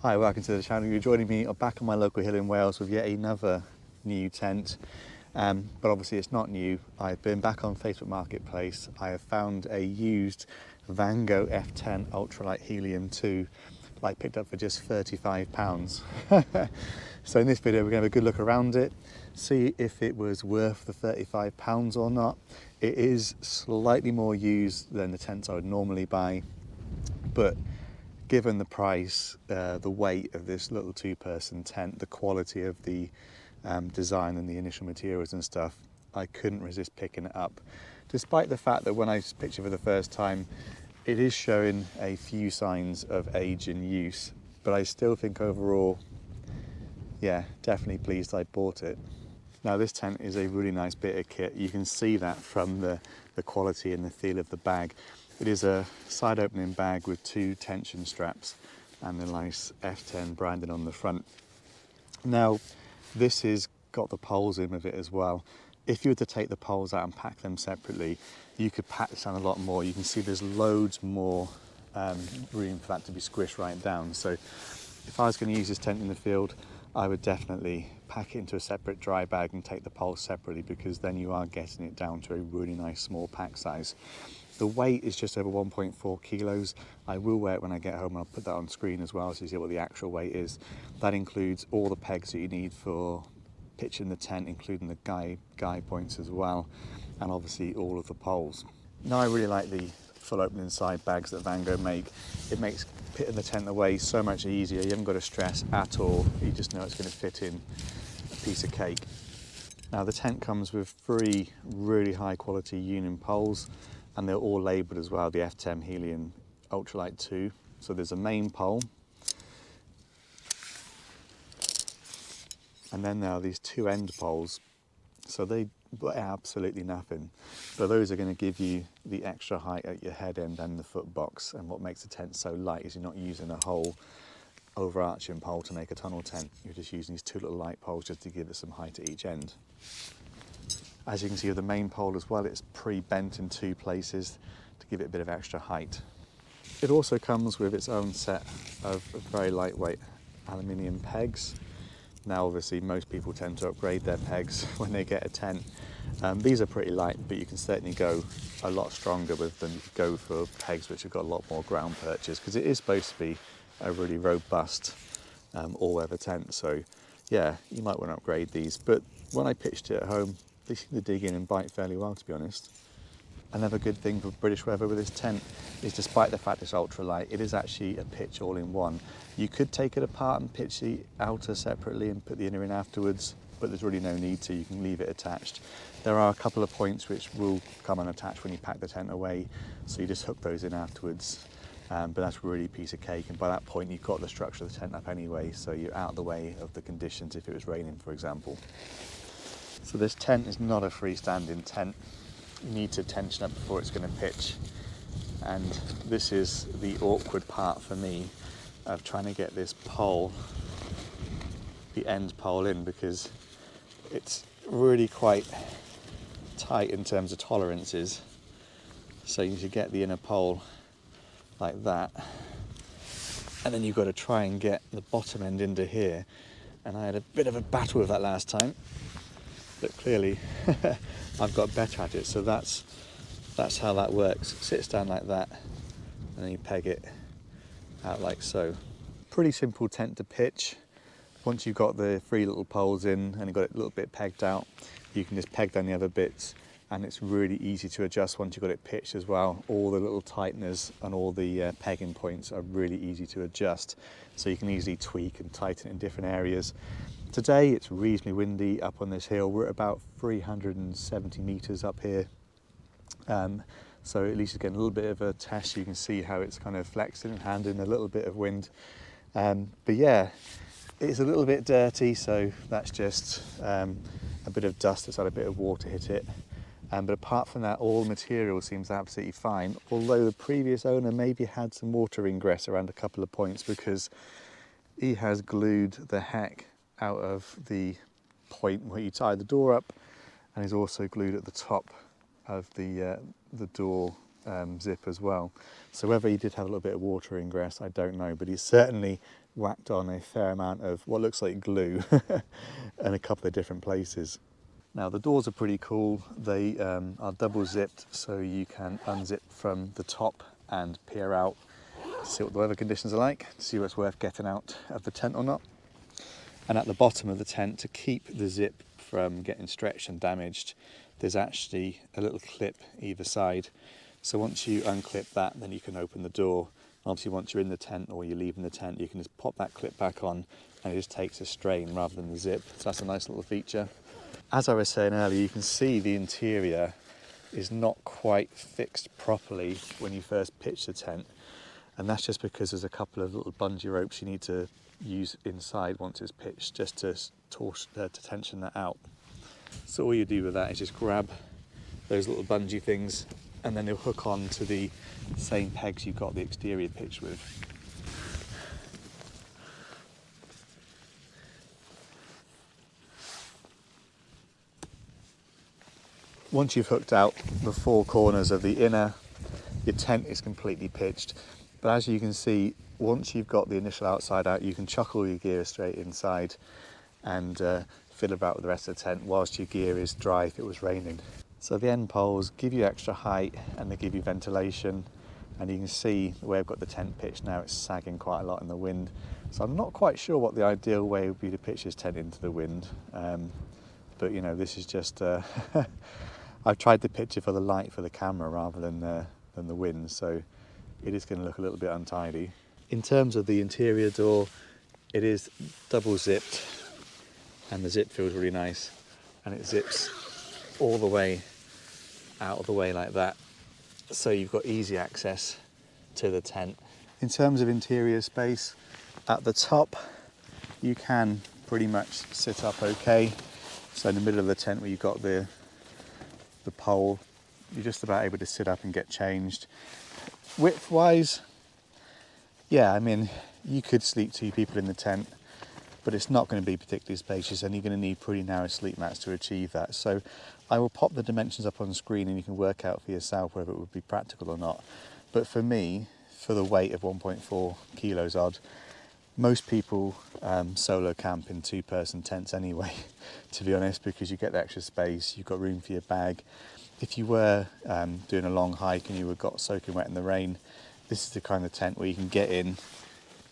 Hi, welcome to the channel. You're joining me back on my local hill in Wales with yet another new tent. But obviously it's not new. I've been back on Facebook Marketplace. I have found a used Vango F10 Ultralight Helium 2 I picked up for just £35. So in this video we're going to have a good look around it, see if it was worth the £35 or not. It is slightly more used than the tents I would normally buy, but given the price, the weight of this little two-person tent, the quality of the design and the initial materials and stuff, I couldn't resist picking it up. Despite the fact that when I picked it for the first time, it is showing a few signs of age and use, but I still think overall, yeah, definitely pleased I bought it. Now this tent is a really nice bit of kit. You can see that from the quality and the feel of the bag. It is a side opening bag with two tension straps and the nice F10 branding on the front. Now this has got the poles in with it as well. If you were to take the poles out and pack them separately, you could pack this down a lot more. You can see there's loads more room for that to be squished right down. So if I was going to use this tent in the field, I would definitely pack it into a separate dry bag and take the poles separately, because then you are getting it down to a really nice small pack size. The weight is just over 1.4 kilos. I will weigh it when I get home and I'll put that on screen as well so you see what the actual weight is. That includes all the pegs that you need for pitching the tent, including the guy points as well, and obviously all of the poles. Now I really like the full opening side bags that Vango make. It makes pitting the tent away so much easier. You haven't got to stress at all. You just know it's going to fit in a piece of cake. Now the tent comes with 3 really high quality union poles, and they're all labelled as well, the F10 Helium Ultralight 2. So there's a main pole, and then there are these 2 end poles. So they weigh absolutely nothing, but those are going to give you the extra height at your head end and the foot box. And what makes the tent so light is you're not using a whole overarching pole to make a tunnel tent. You're just using these 2 little light poles just to give it some height at each end. As you can see with the main pole as well, it's pre-bent in 2 places to give it a bit of extra height. It also comes with its own set of very lightweight aluminium pegs. Now obviously most people tend to upgrade their pegs when they get a tent. These are pretty light, but you can certainly go a lot stronger with them. You could go for pegs which have got a lot more ground purchase, because it is supposed to be a really robust all-weather tent. So yeah, you might want to upgrade these, but when I pitched it at home, they seem to dig in and bite fairly well, to be honest. Another good thing for British weather with this tent is, despite the fact it's ultralight, it is actually a pitch all-in-one. You could take it apart and pitch the outer separately and put the inner in afterwards, but there's really no need to. You can leave it attached. There are a couple of points which will come unattached when you pack the tent away, so you just hook those in afterwards. But that's really a piece of cake, and by that point you've got the structure of the tent up anyway, so you're out of the way of the conditions if it was raining, for example. So this tent is not a freestanding tent. You need to tension up before it's going to pitch, and this is the awkward part for me of trying to get this pole, the end pole, in, because it's really quite tight in terms of tolerances. So you should get the inner pole like that, and then you've got to try and get the bottom end into here, and I had a bit of a battle with that last time, but clearly I've got better at it. So that's how that works. It sits down like that, and then you peg it out like so. Pretty simple tent to pitch. Once you've got the 3 little poles in and you've got it a little bit pegged out, you can just peg down the other bits, and it's really easy to adjust once you've got it pitched as well. All the little tighteners and all the pegging points are really easy to adjust, so you can easily tweak and tighten it in different areas. Today it's reasonably windy up on this hill. We're at about 370 metres up here, so at least you're getting a little bit of a test. You can see how it's kind of flexing and handling a little bit of wind, but yeah, it's a little bit dirty, so that's just a bit of dust that's had a bit of water hit it. But apart from that, all the material seems absolutely fine, although the previous owner maybe had some water ingress around a couple of points, because he has glued the heck out of the point where you tie the door up, and he's also glued at the top of the door zip as well. So whether he did have a little bit of water ingress, I don't know, but he's certainly whacked on a fair amount of what looks like glue in a couple of different places. Now the doors are pretty cool. They are double zipped, so you can unzip from the top and peer out to see what the weather conditions are like, to see what's worth getting out of the tent or not. And at the bottom of the tent, to keep the zip from getting stretched and damaged, there's actually a little clip either side. So once you unclip that, then you can open the door. Obviously once you're in the tent or you're leaving the tent, you can just pop that clip back on and it just takes a strain rather than the zip. So that's a nice little feature. As I was saying earlier, you can see the interior is not quite fixed properly when you first pitch the tent. And that's just because there's a couple of little bungee ropes you need to use inside once it's pitched, just to tension that out. So all you do with that is just grab those little bungee things and then they'll hook on to the same pegs you've got the exterior pitched with. Once you've hooked out the four corners of the inner, your tent is completely pitched. But as you can see, once you've got the initial outside out, you can chuck all your gear straight inside and fiddle about with the rest of the tent whilst your gear is dry if it was raining. So the end poles give you extra height and they give you ventilation, and you can see the way I've got the tent pitched now, it's sagging quite a lot in the wind. So I'm not quite sure what the ideal way would be to pitch this tent into the wind, but you know, this is just I've tried to pitch it for the light for the camera rather than the wind, so it is going to look a little bit untidy. In terms of the interior door, it is double zipped and the zip feels really nice, and it zips all the way out of the way like that, so you've got easy access to the tent. In terms of interior space, at the top you can pretty much sit up okay. So in the middle of the tent where you've got the pole, you're just about able to sit up and get changed. Width wise, yeah, I mean, you could sleep two people in the tent, but it's not going to be particularly spacious and you're going to need pretty narrow sleep mats to achieve that. So I will pop the dimensions up on screen and you can work out for yourself whether it would be practical or not. But for me, for the weight of 1.4 kilos odd, most people solo camp in two-person tents anyway, to be honest, because you get the extra space, you've got room for your bag. If you were doing a long hike and you got soaking wet in the rain, this is the kind of tent where you can get in,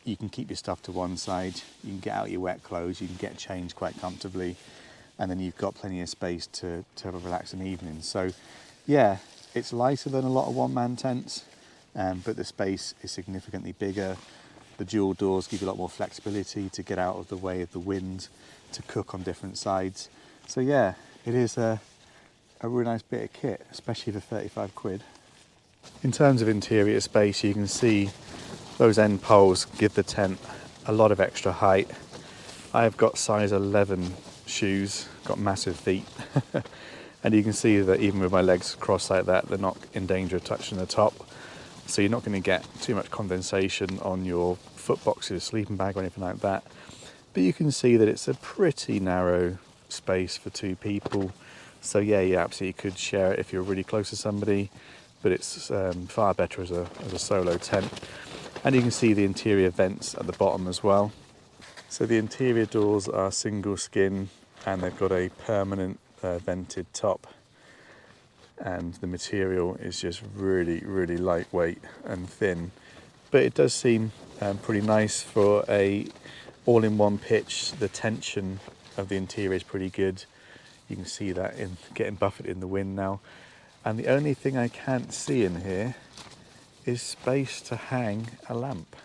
you can keep your stuff to one side, you can get out your wet clothes, you can get changed quite comfortably, and then you've got plenty of space to have a relaxing evening. So yeah, it's lighter than a lot of one-man tents, but the space is significantly bigger. The dual doors give you a lot more flexibility to get out of the way of the wind, to cook on different sides. So yeah, it is a really nice bit of kit, especially for 35 quid. In terms of interior space, you can see those end poles give the tent a lot of extra height. I have got size 11 shoes, got massive feet, and you can see that even with my legs crossed like that, they're not in danger of touching the top. So you're not going to get too much condensation on your foot boxes, sleeping bag or anything like that. But you can see that it's a pretty narrow space for two people. So yeah, you absolutely could share it if you're really close to somebody, but it's far better as a solo tent. And you can see the interior vents at the bottom as well. So the interior doors are single skin and they've got a permanent vented top. And the material is just really, really lightweight and thin. But it does seem pretty nice for a all-in-one pitch. The tension of the interior is pretty good. You can see that in getting buffeted in the wind now. And the only thing I can't see in here is space to hang a lamp.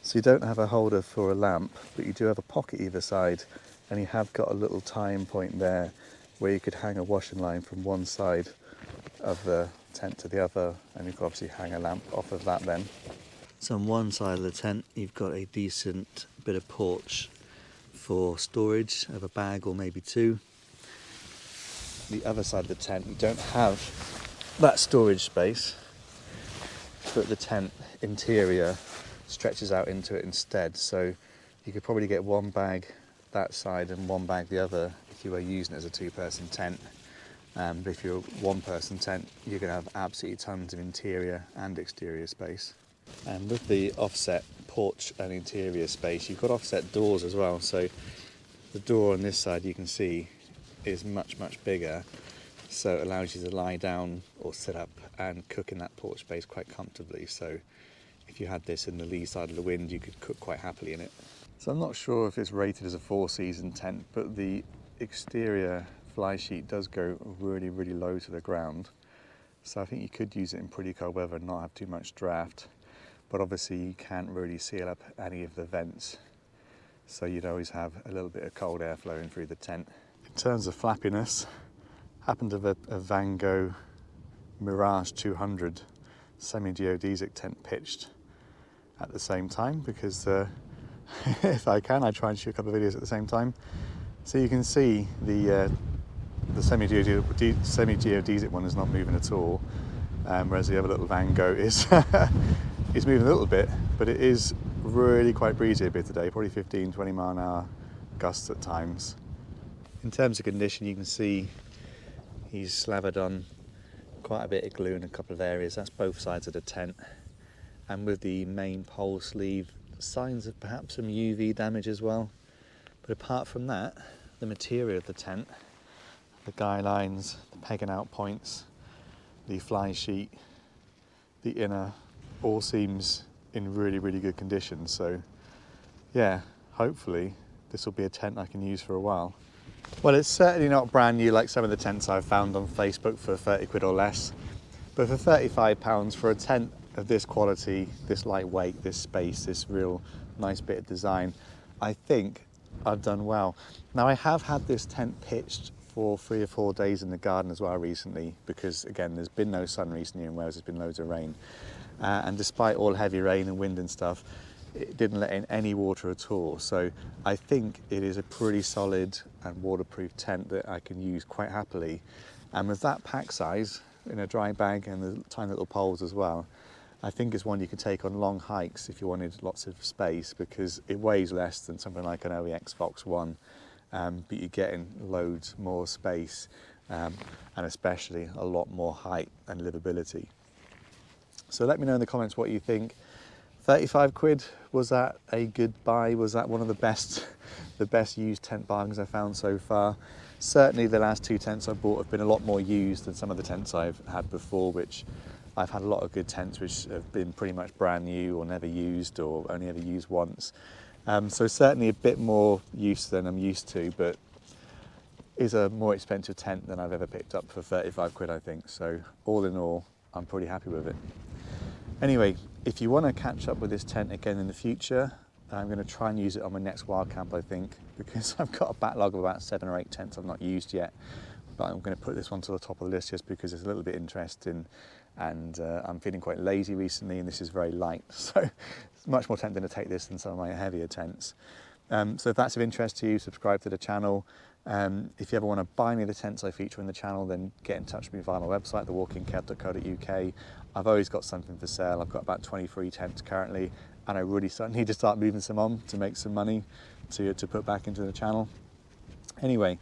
So you don't have a holder for a lamp, but you do have a pocket either side, and you have got a little tying point there where you could hang a washing line from one side of the tent to the other, and you can obviously hang a lamp off of that then. So on one side of the tent you've got a decent bit of porch for storage of a bag or maybe two. The other side of the tent you don't have that storage space, but the tent interior stretches out into it instead, so you could probably get one bag that side and one bag the other if you were using it as a two-person tent. But if you're a one-person tent, you're going to have absolutely tons of interior and exterior space. And with the offset porch and interior space. You've got offset doors as well, so the door on this side you can see is much bigger, so it allows you to lie down or sit up and cook in that porch space quite comfortably. So if you had this in the lee side of the wind, you could cook quite happily in it. So I'm not sure if it's rated as a 4-season tent, but the exterior fly sheet does go really low to the ground, so I think you could use it in pretty cold weather and not have too much draft. But obviously you can't really seal up any of the vents, so you'd always have a little bit of cold air flowing through the tent. In terms of flappiness, happened to have a Vango Mirage 200 semi-geodesic tent pitched at the same time, because if I can, I try and shoot a couple of videos at the same time. So you can see the semi-geodesic one is not moving at all, whereas the other little Vango is is moving a little bit, but it is really quite breezy a bit today, probably 15-20 mile an hour gusts at times. In terms of condition, you can see he's slathered on quite a bit of glue in a couple of areas. That's both sides of the tent, and with the main pole sleeve, signs of perhaps some UV damage as well. But apart from that, the material of the tent, the guy lines, the pegging out points, the fly sheet, the inner, all seems in really good condition. So yeah, hopefully this will be a tent I can use for a while. Well, it's certainly not brand new like some of the tents I've found on Facebook for 30 quid or less, but for £35 for a tent of this quality, this lightweight, this space, this real nice bit of design, I think I've done well. Now, I have had this tent pitched for 3 or 4 days in the garden as well recently, because again, there's been no sun recently in Wales, there's been loads of rain. And despite all heavy rain and wind and stuff, it didn't let in any water at all. So I think it is a pretty solid and waterproof tent that I can use quite happily. And with that pack size in a dry bag and the tiny little poles as well, I think it's one you can take on long hikes if you wanted lots of space, because it weighs less than something like an OEX Fox 1, but you're getting loads more space, and especially a lot more height and livability. So let me know in the comments what you think. 35 quid, was that a good buy? Was that one of the best used tent bargains I've found so far? Certainly the last 2 tents I bought have been a lot more used than some of the tents I've had before, which I've had a lot of good tents which have been pretty much brand new or never used or only ever used once. So certainly a bit more use than I'm used to, but is a more expensive tent than I've ever picked up for 35 quid, I think. So all in all, I'm pretty happy with it. Anyway, if you want to catch up with this tent again in the future, I'm going to try and use it on my next wild camp, I think, because I've got a backlog of about 7 or 8 tents I've not used yet. But I'm going to put this one to the top of the list just because it's a little bit interesting, and I'm feeling quite lazy recently, and this is very light, so it's much more tempting to take this than some of my heavier tents. So if that's of interest to you, subscribe to the channel. If you ever want to buy any of the tents I feature in the channel, then get in touch with me via my website, thewalkingcab.co.uk. I've always got something for sale. I've got about 23 tents currently, and I really need to start moving some on to make some money to put back into the channel. Anyway,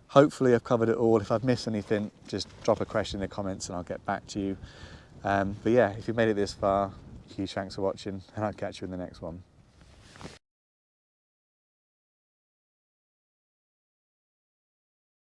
hopefully I've covered it all. If I've missed anything, just drop a question in the comments and I'll get back to you. But yeah, if you've made it this far, huge thanks for watching, and I'll catch you in the next one.